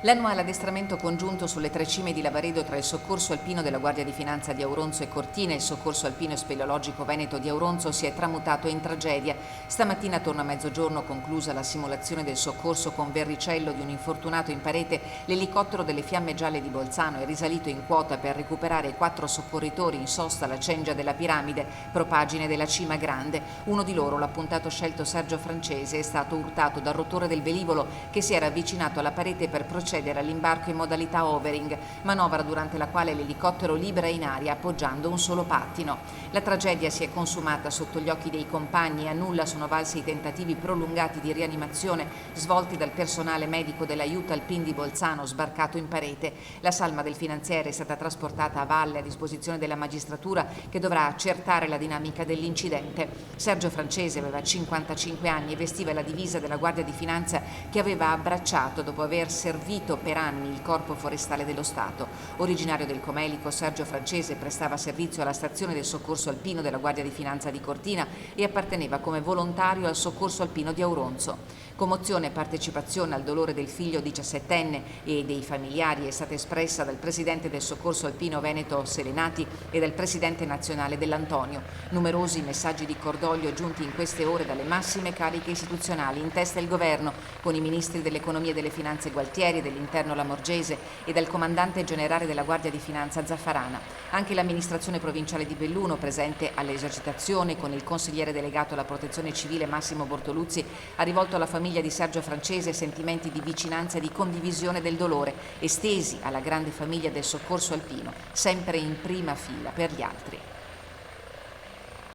L'annuale addestramento congiunto sulle 3 cime di Lavaredo tra il Soccorso Alpino della Guardia di Finanza di Auronzo e Cortina e il Soccorso Alpino e Speleologico Veneto di Auronzo si è tramutato in tragedia. Stamattina attorno a mezzogiorno, conclusa la simulazione del soccorso con verricello di un infortunato in parete, l'elicottero delle Fiamme Gialle di Bolzano è risalito in quota per recuperare 4 soccorritori in sosta alla cengia della piramide, propagine della cima grande. Uno di loro, l'appuntato scelto Sergio Francese, è stato urtato dal rotore del velivolo che si era avvicinato alla parete per procedere all'imbarco in modalità overing, manovra durante la quale l'elicottero libera in aria appoggiando un solo pattino. La tragedia si è consumata sotto gli occhi dei compagni e a nulla sono valsi i tentativi prolungati di rianimazione svolti dal personale medico dell'Aiuto Alpin di Bolzano sbarcato in parete. La salma del finanziere è stata trasportata a valle a disposizione della magistratura che dovrà accertare la dinamica dell'incidente. Sergio Francese aveva 55 anni e vestiva la divisa della Guardia di Finanza che aveva abbracciato dopo aver servito per anni il Corpo Forestale dello Stato. Originario del Comelico, Sergio Francese prestava servizio alla stazione del Soccorso Alpino della Guardia di Finanza di Cortina e apparteneva come volontario al Soccorso Alpino di Auronzo. Commozione e partecipazione al dolore del figlio 17enne e dei familiari è stata espressa dal presidente del Soccorso Alpino Veneto Selenati e dal presidente nazionale dell'Antonio. Numerosi messaggi di cordoglio giunti in queste ore dalle massime cariche istituzionali, in testa il governo, con i ministri dell'Economia e delle Finanze Gualtieri, dell'Interno Lamorgese e dal comandante generale della Guardia di Finanza Zaffarana. Anche l'amministrazione provinciale di Belluno, presente all'esercitazione con il consigliere delegato alla protezione civile Massimo Bortoluzzi, ha rivolto alla famiglia di Sergio Francese sentimenti di vicinanza e di condivisione del dolore, estesi alla grande famiglia del Soccorso Alpino, sempre in prima fila per gli altri.